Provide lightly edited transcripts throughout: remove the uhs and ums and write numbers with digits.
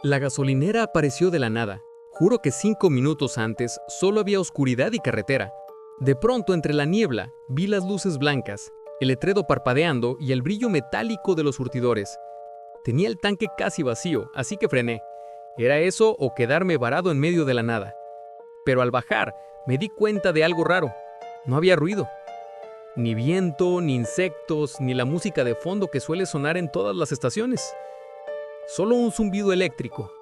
La gasolinera apareció de la nada. Juro que 5 minutos antes solo había oscuridad y carretera. De pronto, entre la niebla, vi las luces blancas, el letrero parpadeando y el brillo metálico de los surtidores. Tenía el tanque casi vacío, así que frené. Era eso o quedarme varado en medio de la nada. Pero al bajar, me di cuenta de algo raro. No había ruido. Ni viento, ni insectos, ni la música de fondo que suele sonar en todas las estaciones. Solo un zumbido eléctrico,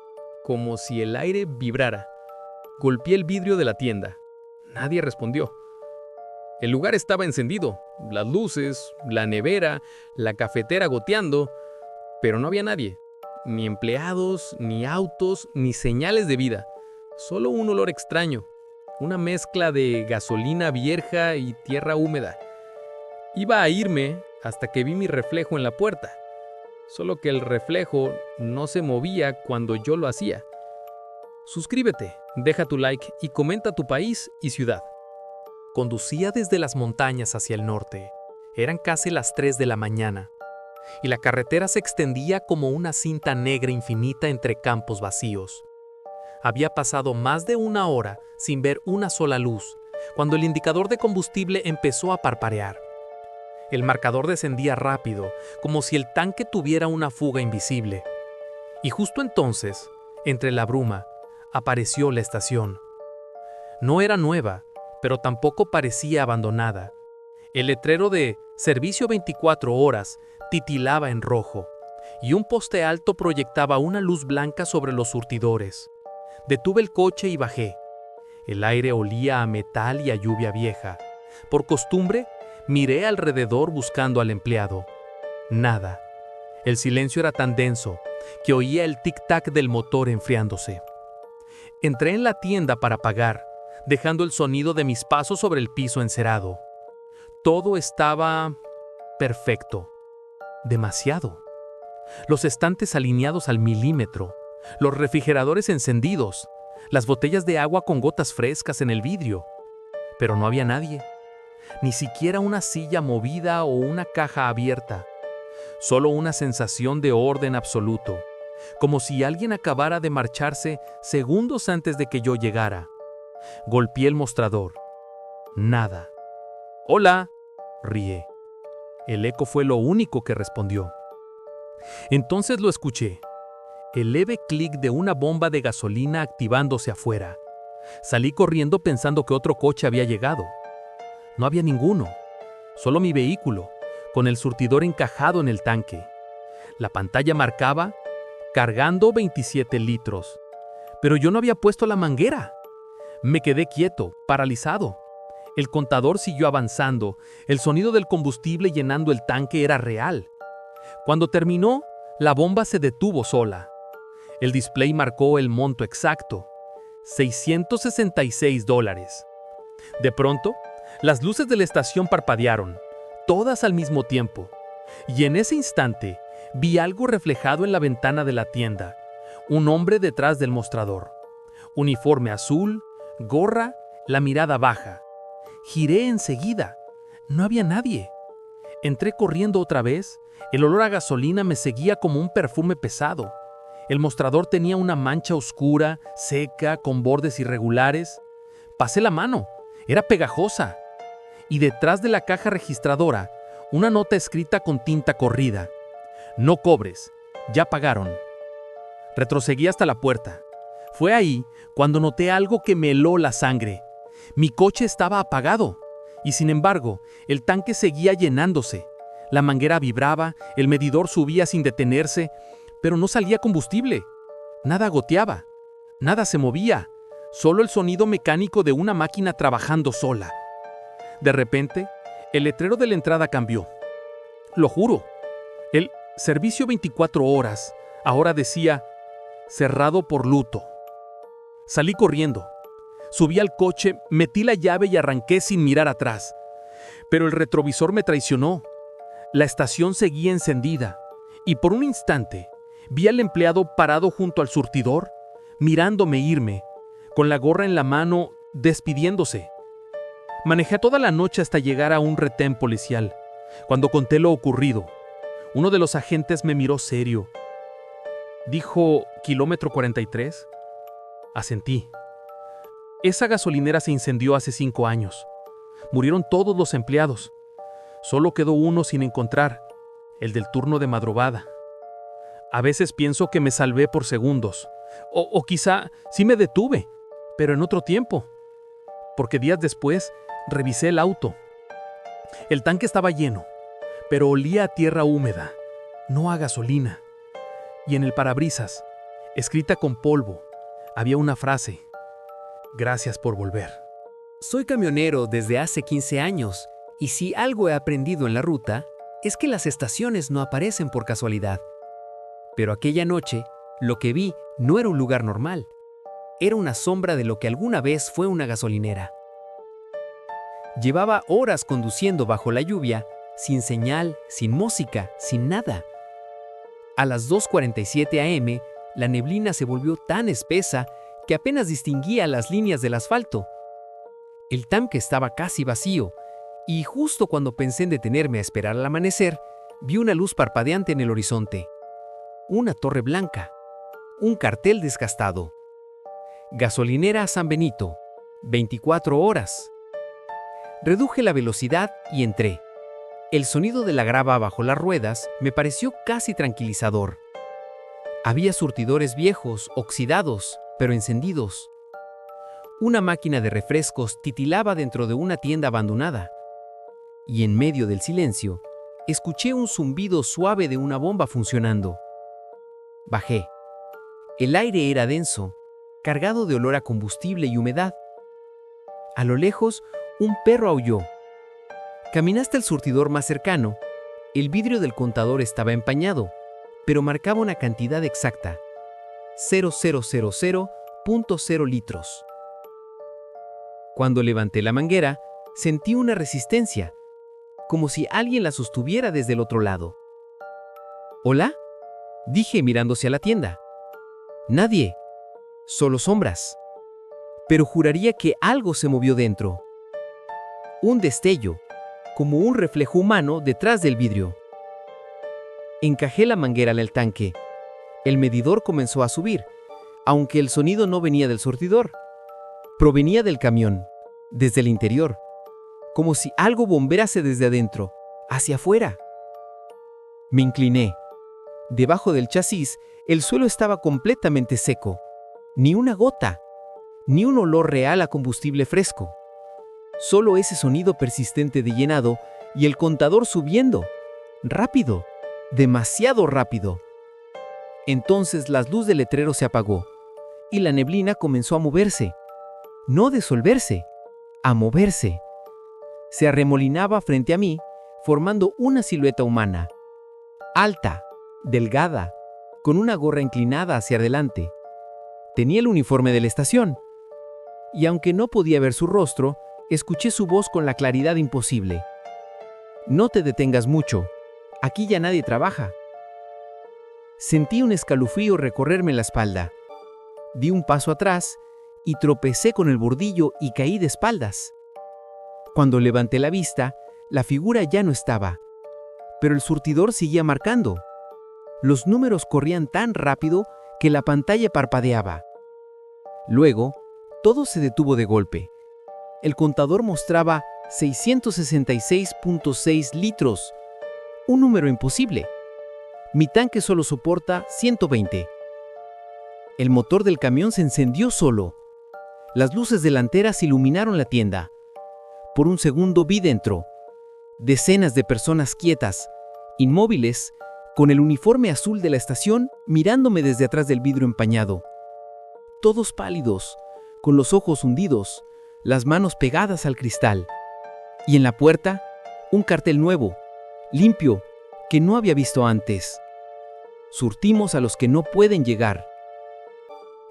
como si el aire vibrara. Golpeé el vidrio de la tienda. Nadie respondió. El lugar estaba encendido, las luces, la nevera, la cafetera goteando, pero no había nadie. Ni empleados, ni autos, ni señales de vida. Solo un olor extraño, una mezcla de gasolina vieja y tierra húmeda. Iba a irme hasta que vi mi reflejo en la puerta. Solo que el reflejo no se movía cuando yo lo hacía. Suscríbete, deja tu like y comenta tu país y ciudad. Conducía desde las montañas hacia el norte. Eran casi las 3 de la mañana, y la carretera se extendía como una cinta negra infinita entre campos vacíos. Había pasado más de una hora sin ver una sola luz, cuando el indicador de combustible empezó a parpadear. El marcador descendía rápido, como si el tanque tuviera una fuga invisible. Y justo entonces, entre la bruma, apareció la estación. No era nueva, pero tampoco parecía abandonada. El letrero de Servicio 24 horas titilaba en rojo, y un poste alto proyectaba una luz blanca sobre los surtidores. Detuve el coche y bajé. El aire olía a metal y a lluvia vieja. Por costumbre, miré alrededor buscando al empleado. Nada. El silencio era tan denso que oía el tic-tac del motor enfriándose. Entré en la tienda para pagar, dejando el sonido de mis pasos sobre el piso encerado. Todo estaba perfecto. Demasiado. Los estantes alineados al milímetro, los refrigeradores encendidos, las botellas de agua con gotas frescas en el vidrio. Pero no había nadie. Ni siquiera una silla movida o una caja abierta. Solo una sensación de orden absoluto, como si alguien acabara de marcharse segundos antes de que yo llegara. Golpeé el mostrador. Nada. «Hola», rié. El eco fue lo único que respondió. Entonces lo escuché. El leve clic de una bomba de gasolina activándose afuera. Salí corriendo pensando que otro coche había llegado. No había ninguno, solo mi vehículo, con el surtidor encajado en el tanque. La pantalla marcaba, cargando 27 litros. Pero yo no había puesto la manguera. Me quedé quieto, paralizado. El contador siguió avanzando, el sonido del combustible llenando el tanque era real. Cuando terminó, la bomba se detuvo sola. El display marcó el monto exacto, $666. De pronto, las luces de la estación parpadearon, todas al mismo tiempo, y en ese instante vi algo reflejado en la ventana de la tienda, un hombre detrás del mostrador. Uniforme azul, gorra, la mirada baja. Giré enseguida, no había nadie. Entré corriendo otra vez, el olor a gasolina me seguía como un perfume pesado. El mostrador tenía una mancha oscura, seca, con bordes irregulares. Pasé la mano, era pegajosa. Y detrás de la caja registradora, una nota escrita con tinta corrida. «No cobres, ya pagaron». Retrocedí hasta la puerta. Fue ahí cuando noté algo que me heló la sangre. Mi coche estaba apagado, y sin embargo, el tanque seguía llenándose. La manguera vibraba, el medidor subía sin detenerse, pero no salía combustible. Nada goteaba, nada se movía, solo el sonido mecánico de una máquina trabajando sola. De repente, el letrero de la entrada cambió. Lo juro. El Servicio 24 horas ahora decía «Cerrado por luto». Salí corriendo. Subí al coche, metí la llave y arranqué sin mirar atrás. Pero el retrovisor me traicionó. La estación seguía encendida, y por un instante vi al empleado parado junto al surtidor, mirándome irme, con la gorra en la mano, despidiéndose. Manejé toda la noche hasta llegar a un retén policial. Cuando conté lo ocurrido, uno de los agentes me miró serio. Dijo kilómetro 43. Asentí. Esa gasolinera se incendió hace 5 años. Murieron todos los empleados. Solo quedó uno sin encontrar, el del turno de madrugada. A veces pienso que me salvé por segundos. O quizá sí me detuve, pero en otro tiempo. Porque días después revisé el auto. El tanque estaba lleno, pero olía a tierra húmeda, no a gasolina. Y en el parabrisas, escrita con polvo, había una frase: gracias por volver. Soy camionero desde hace 15 años, y si algo he aprendido en la ruta, es que las estaciones no aparecen por casualidad. Pero aquella noche, lo que vi no era un lugar normal. Era una sombra de lo que alguna vez fue una gasolinera. Llevaba horas conduciendo bajo la lluvia, sin señal, sin música, sin nada. A las 2:47 am, la neblina se volvió tan espesa que apenas distinguía las líneas del asfalto. El tanque estaba casi vacío, y justo cuando pensé en detenerme a esperar al amanecer, vi una luz parpadeante en el horizonte. Una torre blanca. Un cartel desgastado. Gasolinera San Benito. 24 horas. Reduje la velocidad y entré. El sonido de la grava bajo las ruedas me pareció casi tranquilizador. Había surtidores viejos, oxidados, pero encendidos. Una máquina de refrescos titilaba dentro de una tienda abandonada. Y en medio del silencio, escuché un zumbido suave de una bomba funcionando. Bajé. El aire era denso, cargado de olor a combustible y humedad. A lo lejos, un perro aulló. Caminé hasta el surtidor más cercano. El vidrio del contador estaba empañado, pero marcaba una cantidad exacta: 0,000.0 litros. Cuando levanté la manguera, sentí una resistencia, como si alguien la sostuviera desde el otro lado. ¿Hola?, dije mirando hacia la tienda. Nadie, solo sombras. Pero juraría que algo se movió dentro. Un destello, como un reflejo humano detrás del vidrio. Encajé la manguera en el tanque. El medidor comenzó a subir, aunque el sonido no venía del surtidor. Provenía del camión, desde el interior, como si algo bombease desde adentro, hacia afuera. Me incliné. Debajo del chasis, el suelo estaba completamente seco. Ni una gota, ni un olor real a combustible fresco. Solo ese sonido persistente de llenado y el contador subiendo. Rápido, demasiado rápido. Entonces la luz del letrero se apagó y la neblina comenzó a moverse. No a disolverse, a moverse. Se arremolinaba frente a mí, formando una silueta humana. Alta, delgada, con una gorra inclinada hacia adelante. Tenía el uniforme de la estación. Y aunque no podía ver su rostro, escuché su voz con la claridad imposible. No te detengas mucho. Aquí ya nadie trabaja. Sentí un escalofrío recorrerme la espalda. Di un paso atrás y tropecé con el bordillo y caí de espaldas. Cuando levanté la vista, la figura ya no estaba, pero el surtidor seguía marcando. Los números corrían tan rápido que la pantalla parpadeaba. Luego, todo se detuvo de golpe. El contador mostraba 666.6 litros, un número imposible. Mi tanque solo soporta 120. El motor del camión se encendió solo. Las luces delanteras iluminaron la tienda. Por un segundo vi dentro. Decenas de personas quietas, inmóviles, con el uniforme azul de la estación mirándome desde atrás del vidrio empañado. Todos pálidos, con los ojos hundidos, las manos pegadas al cristal. Y en la puerta, un cartel nuevo, limpio, que no había visto antes. Surtimos a los que no pueden llegar.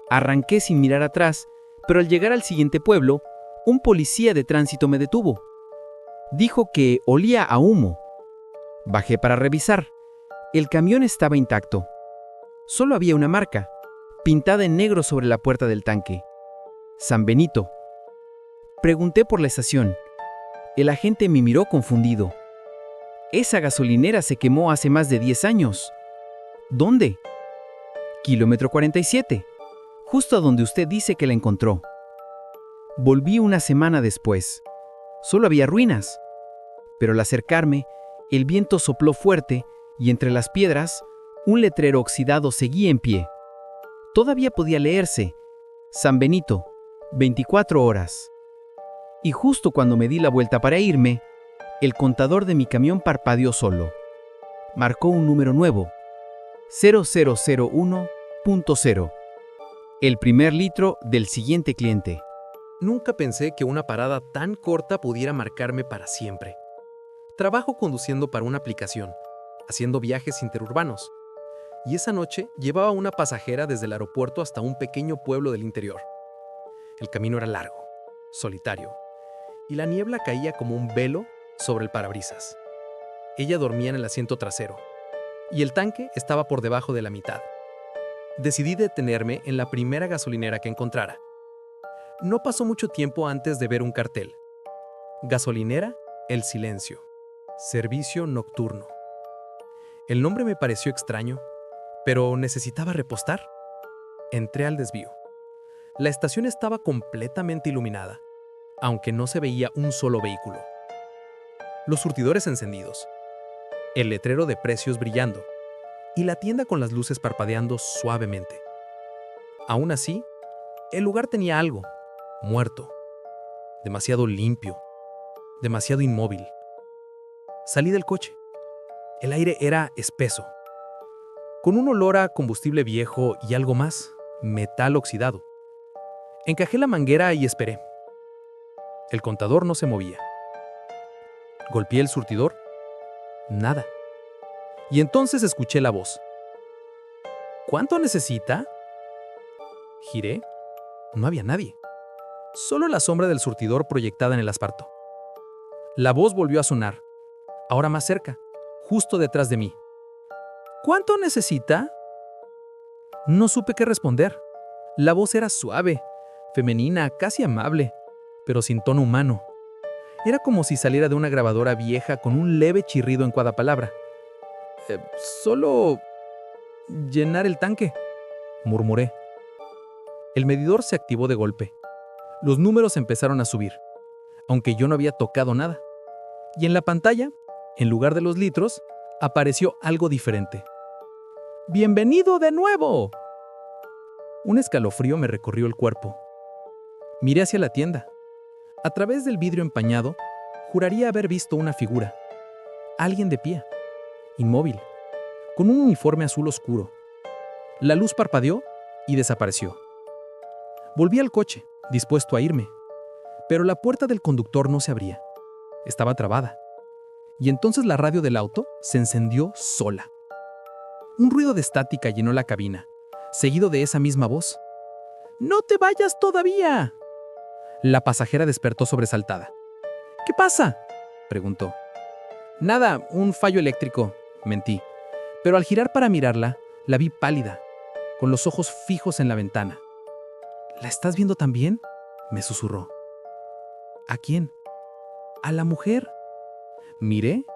Arranqué sin mirar atrás, pero al llegar al siguiente pueblo, un policía de tránsito me detuvo. Dijo que olía a humo. Bajé para revisar. El camión estaba intacto. Solo había una marca, pintada en negro sobre la puerta del tanque: San Benito. Pregunté por la estación. El agente me miró confundido. Esa gasolinera se quemó hace más de 10 años. ¿Dónde? Kilómetro 47, justo a donde usted dice que la encontró. Volví una semana después. Solo había ruinas. Pero al acercarme, el viento sopló fuerte y entre las piedras, un letrero oxidado seguía en pie. Todavía podía leerse: San Benito, 24 horas. Y justo cuando me di la vuelta para irme, el contador de mi camión parpadeó solo. Marcó un número nuevo: 0001.0. El primer litro del siguiente cliente. Nunca pensé que una parada tan corta pudiera marcarme para siempre. Trabajo conduciendo para una aplicación, haciendo viajes interurbanos. Y esa noche llevaba a una pasajera desde el aeropuerto hasta un pequeño pueblo del interior. El camino era largo, solitario, y la niebla caía como un velo sobre el parabrisas. Ella dormía en el asiento trasero, y el tanque estaba por debajo de la mitad. Decidí detenerme en la primera gasolinera que encontrara. No pasó mucho tiempo antes de ver un cartel: Gasolinera El Silencio, servicio nocturno. El nombre me pareció extraño, pero necesitaba repostar. Entré al desvío. La estación estaba completamente iluminada, aunque no se veía un solo vehículo. Los surtidores encendidos, el letrero de precios brillando y la tienda con las luces parpadeando suavemente. Aún así, el lugar tenía algo: muerto, demasiado limpio, demasiado inmóvil. Salí del coche. El aire era espeso, con un olor a combustible viejo y algo más: metal oxidado. Encajé la manguera y esperé. El contador no se movía. Golpeé el surtidor. Nada. Y entonces escuché la voz: ¿Cuánto necesita? Giré. No había nadie. Solo la sombra del surtidor proyectada en el asfalto. La voz volvió a sonar, ahora más cerca, justo detrás de mí. ¿Cuánto necesita? No supe qué responder. La voz era suave, femenina, casi amable, pero sin tono humano. Era como si saliera de una grabadora vieja con un leve chirrido en cada palabra. Solo llenar el tanque, murmuré. El medidor se activó de golpe. Los números empezaron a subir, aunque yo no había tocado nada. Y en la pantalla, en lugar de los litros, apareció algo diferente. ¡Bienvenido de nuevo! Un escalofrío me recorrió el cuerpo. Miré hacia la tienda. A través del vidrio empañado, juraría haber visto una figura. Alguien de pie, inmóvil, con un uniforme azul oscuro. La luz parpadeó y desapareció. Volví al coche, dispuesto a irme, pero la puerta del conductor no se abría. Estaba trabada. Y entonces la radio del auto se encendió sola. Un ruido de estática llenó la cabina, seguido de esa misma voz. ¡No te vayas todavía! La pasajera despertó sobresaltada. ¿Qué pasa?, preguntó. Nada, un fallo eléctrico, mentí. Pero al girar para mirarla, la vi pálida, con los ojos fijos en la ventana. ¿La estás viendo también?, me susurró. ¿A quién? A la mujer. Miré,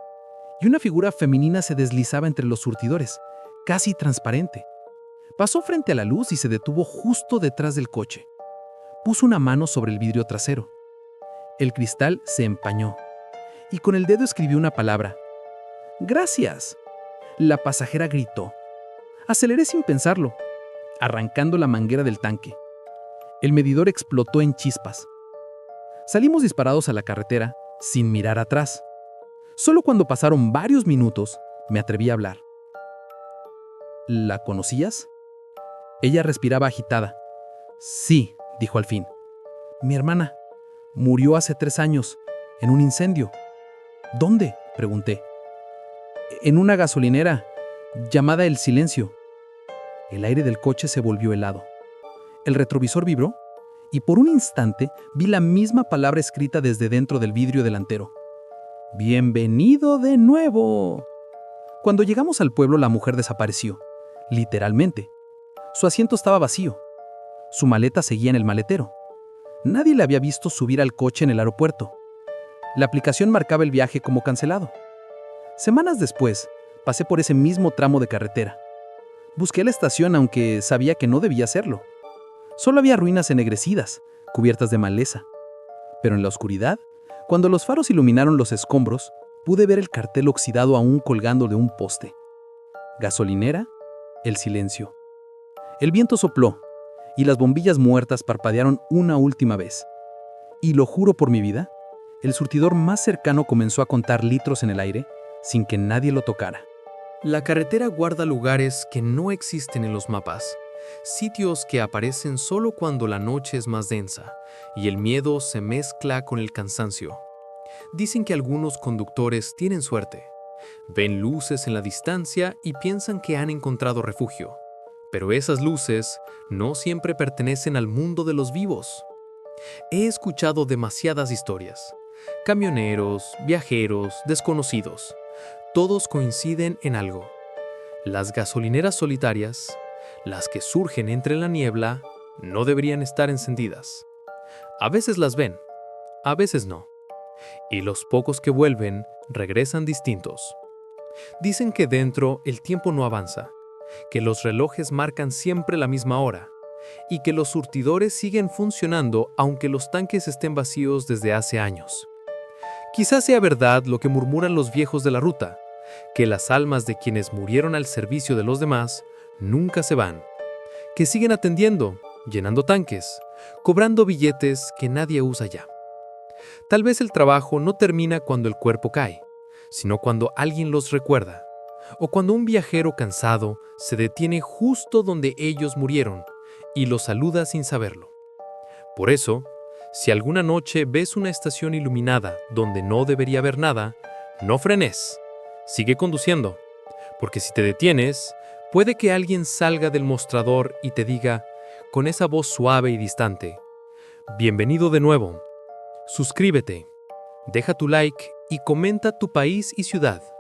y una figura femenina se deslizaba entre los surtidores, casi transparente. Pasó frente a la luz y se detuvo justo detrás del coche. Puso una mano sobre el vidrio trasero. El cristal se empañó, y con el dedo escribió una palabra. ¡Gracias! La pasajera gritó. Aceleré sin pensarlo, arrancando la manguera del tanque. El medidor explotó en chispas. Salimos disparados a la carretera, sin mirar atrás. Solo cuando pasaron varios minutos, me atreví a hablar. ¿La conocías? Ella respiraba agitada. Sí, dijo al fin. Mi hermana murió hace 3 años, en un incendio. ¿Dónde?, pregunté. En una gasolinera, llamada El Silencio. El aire del coche se volvió helado. El retrovisor vibró, y por un instante vi la misma palabra escrita desde dentro del vidrio delantero. ¡Bienvenido de nuevo! Cuando llegamos al pueblo, la mujer desapareció, literalmente. Su asiento estaba vacío. Su maleta seguía en el maletero. Nadie le había visto subir al coche en el aeropuerto. La aplicación marcaba el viaje como cancelado. Semanas después, pasé por ese mismo tramo de carretera. Busqué la estación aunque sabía que no debía hacerlo. Solo había ruinas ennegrecidas, cubiertas de maleza. Pero en la oscuridad, cuando los faros iluminaron los escombros, pude ver el cartel oxidado aún colgando de un poste. Gasolinera, el silencio. El viento sopló, y las bombillas muertas parpadearon una última vez. Y lo juro por mi vida, el surtidor más cercano comenzó a contar litros en el aire sin que nadie lo tocara. La carretera guarda lugares que no existen en los mapas, sitios que aparecen solo cuando la noche es más densa y el miedo se mezcla con el cansancio. Dicen que algunos conductores tienen suerte. Ven luces en la distancia y piensan que han encontrado refugio. Pero esas luces no siempre pertenecen al mundo de los vivos. He escuchado demasiadas historias. Camioneros, viajeros, desconocidos. Todos coinciden en algo. Las gasolineras solitarias, las que surgen entre la niebla, no deberían estar encendidas. A veces las ven, a veces no. Y los pocos que vuelven regresan distintos. Dicen que dentro el tiempo no avanza, que los relojes marcan siempre la misma hora y que los surtidores siguen funcionando aunque los tanques estén vacíos desde hace años. Quizás sea verdad lo que murmuran los viejos de la ruta, que las almas de quienes murieron al servicio de los demás nunca se van, que siguen atendiendo, llenando tanques, cobrando billetes que nadie usa ya. Tal vez el trabajo no termina cuando el cuerpo cae, sino cuando alguien los recuerda, o cuando un viajero cansado se detiene justo donde ellos murieron y los saluda sin saberlo. Por eso, si alguna noche ves una estación iluminada donde no debería haber nada, no frenes. Sigue conduciendo, porque si te detienes, puede que alguien salga del mostrador y te diga, con esa voz suave y distante, «Bienvenido de nuevo. Suscríbete, deja tu like y comenta tu país y ciudad».